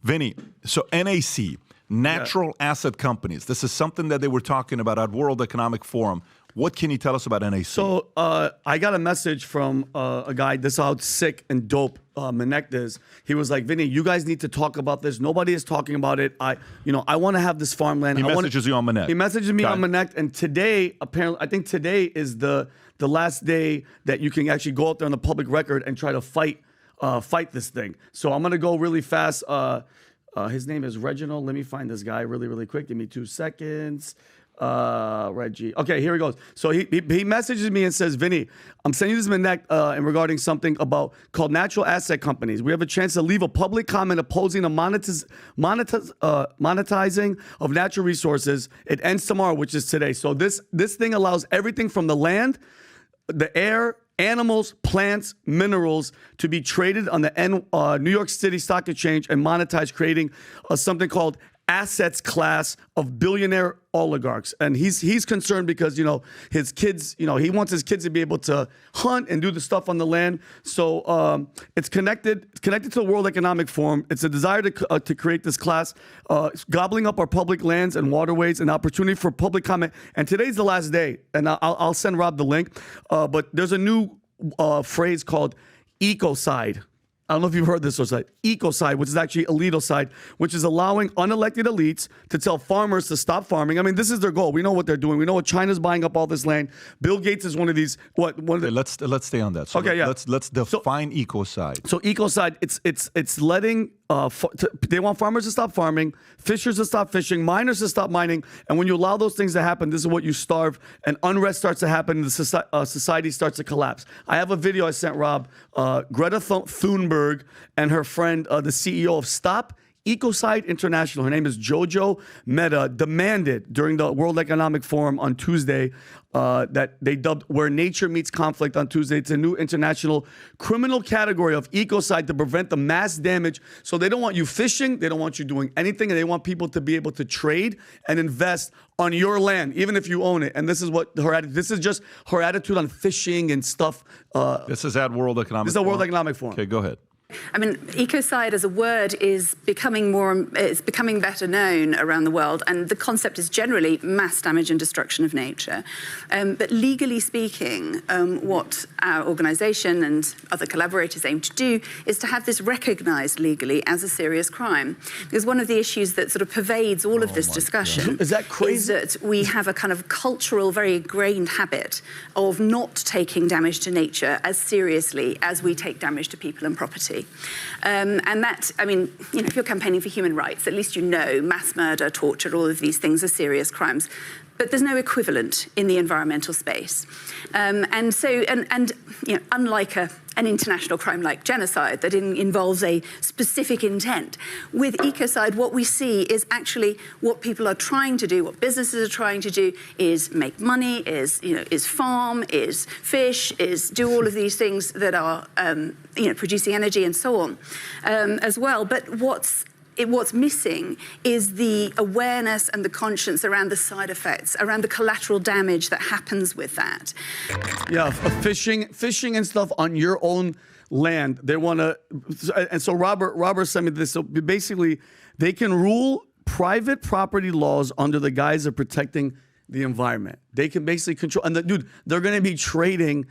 Vinny, so NAC, Natural Asset Companies, this is something that they were talking about at World Economic Forum. What can you tell us about NAC? So I got a message from a guy. This is how sick and dope Manek is. He was like, Vinny, you guys need to talk about this. Nobody is talking about it. I want to have this farmland. He messages you on Manek. He messages me on Manek. And today, apparently, I think today is the last day that you can actually go out there on the public record and try to fight this thing. So I'm going to go really fast. His name is Reginald. Let me find this guy really, really quick. Give me 2 seconds. Reggie. Okay, here he goes. So he messages me and says, Vinny, I'm sending you this Manek and regarding something called natural asset companies. We have a chance to leave a public comment opposing the monetizing of natural resources. It ends tomorrow, which is today. So this thing allows everything from the land, the air, animals, plants, minerals to be traded on the New York City Stock Exchange and monetized, creating something called assets class of billionaire oligarchs. And he's concerned because, his kids, he wants his kids to be able to hunt and do the stuff on the land. So it's connected to the World Economic Forum. It's a desire to create this class, gobbling up our public lands and waterways, an opportunity for public comment. And today's the last day, and I'll send Rob the link. But there's a new phrase called Ecocide. I don't know if you've heard this website, Ecocide, which is actually Elitocide, which is allowing unelected elites to tell farmers to stop farming. I mean, this is their goal. We know what they're doing. We know what China's buying up all this land. Bill Gates is one of these. Let's stay on that. So okay, yeah. Let's define Ecocide. So Ecocide, it's letting they want farmers to stop farming, fishers to stop fishing, miners to stop mining, and when you allow those things to happen, this is what you starve, and unrest starts to happen, and the society starts to collapse. I have a video I sent Rob. Greta Thunberg and her friend, the CEO of Stop Ecocide International, her name is Jojo Mehta, demanded during the World Economic Forum on Tuesday that they dubbed Where Nature Meets Conflict on Tuesday. It's a new international criminal category of ecocide to prevent the mass damage. So they don't want you fishing, they don't want you doing anything, and they want people to be able to trade and invest on your land, even if you own it. And this is what this is just her attitude on fishing and stuff. This is at World Economic Forum? This is a World Economic Forum. Okay, go ahead. I mean, ecocide as a word is becoming better known around the world, and the concept is generally mass damage and destruction of nature. But legally speaking, what our organisation and other collaborators aim to do is to have this recognised legally as a serious crime. Because one of the issues that sort of pervades all of this discussion is that crazy? Is that we have a kind of cultural, very ingrained habit of not taking damage to nature as seriously as we take damage to people and property. And that, I mean, if you're campaigning for human rights, at least mass murder, torture, all of these things are serious crimes. But there's no equivalent in the environmental space. Unlike an international crime like genocide that involves a specific intent, with ecocide, what we see is actually what people are trying to do, what businesses are trying to do is make money, is farm, is fish, is do all of these things that are, producing energy and so on as well. But what's missing is the awareness and the conscience around the side effects, around the collateral damage that happens with that. Yeah, fishing and stuff on your own land. They want to, and so Robert sent me this. So basically, they can rule private property laws under the guise of protecting the environment. They can basically control, and they're going to be trading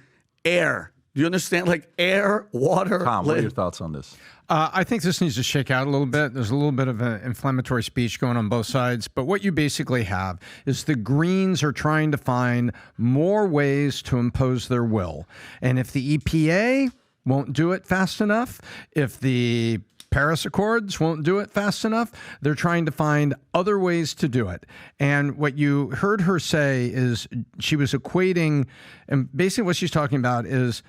air. Do you understand? Like air, water. Tom, what are your thoughts on this? I think this needs to shake out a little bit. There's a little bit of an inflammatory speech going on both sides. But what you basically have is the Greens are trying to find more ways to impose their will. And if the EPA won't do it fast enough, if the Paris Accords won't do it fast enough, they're trying to find other ways to do it. And what you heard her say is she was equating, and basically what she's talking about is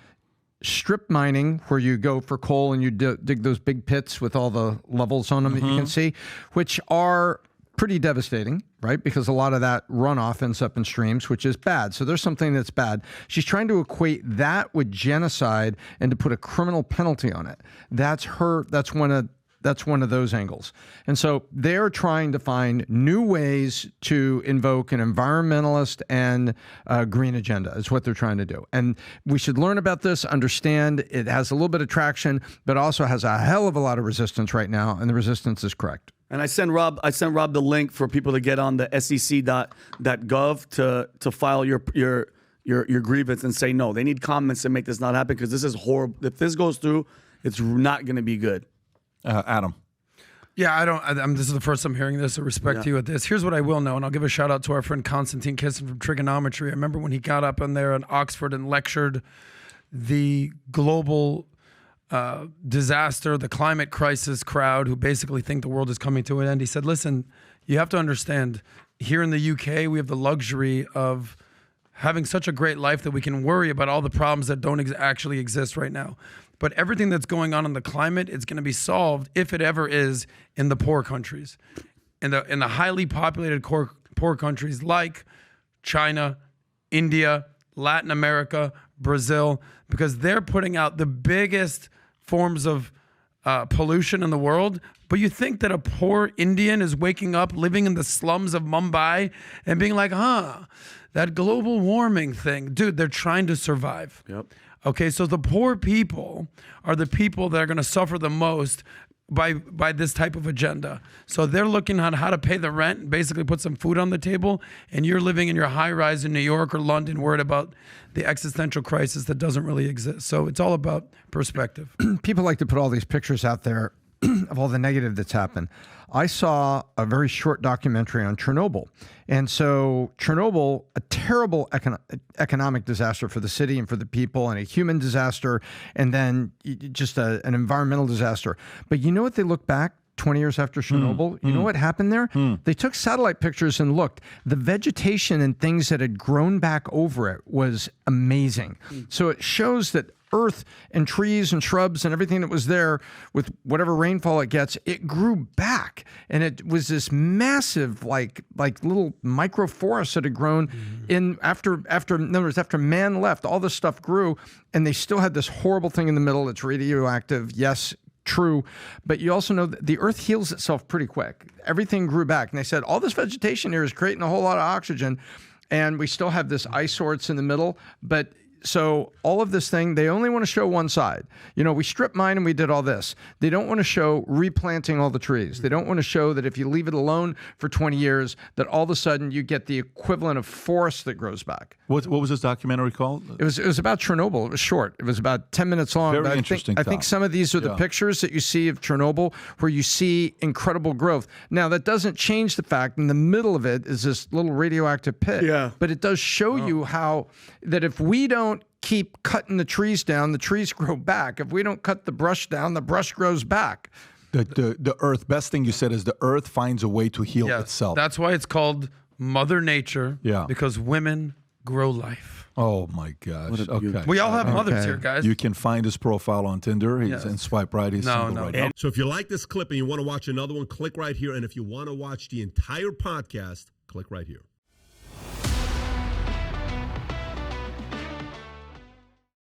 strip mining, where you go for coal and you dig those big pits with all the levels on them that you can see, which are pretty devastating, right? Because a lot of that runoff ends up in streams, which is bad. So there's something that's bad. She's trying to equate that with genocide and to put a criminal penalty on it. That's one of That's one of those angles. And so they're trying to find new ways to invoke an environmentalist and green agenda is what they're trying to do. And we should learn about this, understand it has a little bit of traction, but also has a hell of a lot of resistance right now. And the resistance is correct. And I sent Rob the link for people to get on the sec.gov to file your grievance and say no. They need comments to make this not happen because this is horrible. If this goes through, it's not going to be good. Adam. Yeah, this is the first I'm hearing this, so respect to you with this. Here's what I will know, and I'll give a shout out to our friend Konstantin Kisin from Trigonometry. I remember when he got up in there in Oxford and lectured the global disaster, the climate crisis crowd who basically think the world is coming to an end. He said, listen, you have to understand, here in the UK, we have the luxury of having such a great life that we can worry about all the problems that don't actually exist right now. But everything that's going on in the climate is going to be solved, if it ever is, in the poor countries. In the highly populated poor countries like China, India, Latin America, Brazil, because they're putting out the biggest forms of pollution in the world. But you think that a poor Indian is waking up, living in the slums of Mumbai and being like, that global warming thing. Dude, they're trying to survive. Yep. Okay, so the poor people are the people that are going to suffer the most by this type of agenda. So they're looking at how to pay the rent and basically put some food on the table, and you're living in your high-rise in New York or London worried about the existential crisis that doesn't really exist. So it's all about perspective. People like to put all these pictures out there of all the negative that's happened. I saw a very short documentary on Chernobyl. And so Chernobyl, a terrible economic disaster for the city and for the people, and a human disaster, and then just an environmental disaster. But you know what they look back 20 years after Chernobyl? You know what happened there? They took satellite pictures and looked. The vegetation and things that had grown back over it was amazing. So it shows that earth and trees and shrubs and everything that was there with whatever rainfall it gets, it grew back. And it was this massive, like little micro forest that had grown in after man left, all this stuff grew, and they still had this horrible thing in the middle. It's radioactive. Yes, true. But you also know that the earth heals itself pretty quick. Everything grew back. And they said, all this vegetation here is creating a whole lot of oxygen. And we still have this eyesore in the middle, but so all of this thing, they only want to show one side. You know, we strip mine and we did all this. They don't want to show replanting all the trees. They don't want to show that if you leave it alone for 20 years, that all of a sudden you get the equivalent of forest that grows back. What was this documentary called? It was about Chernobyl. It was short. It was about 10 minutes long. Very but interesting. I think some of these are the pictures that you see of Chernobyl where you see incredible growth. Now, that doesn't change the fact in the middle of it is this little radioactive pit. Yeah. But it does show you how that if we don't keep cutting the trees down, the trees grow back. If we don't cut the brush down, the brush grows back. The earth, best thing you said is the earth finds a way to heal itself. That's why it's called Mother Nature. Yeah. Because women grow life. Oh my gosh. Okay. We all have mothers here, guys. You can find his profile on Tinder. He's in swipe right. He's single right now. So if you like this clip and you want to watch another one, click right here. And if you want to watch the entire podcast, click right here.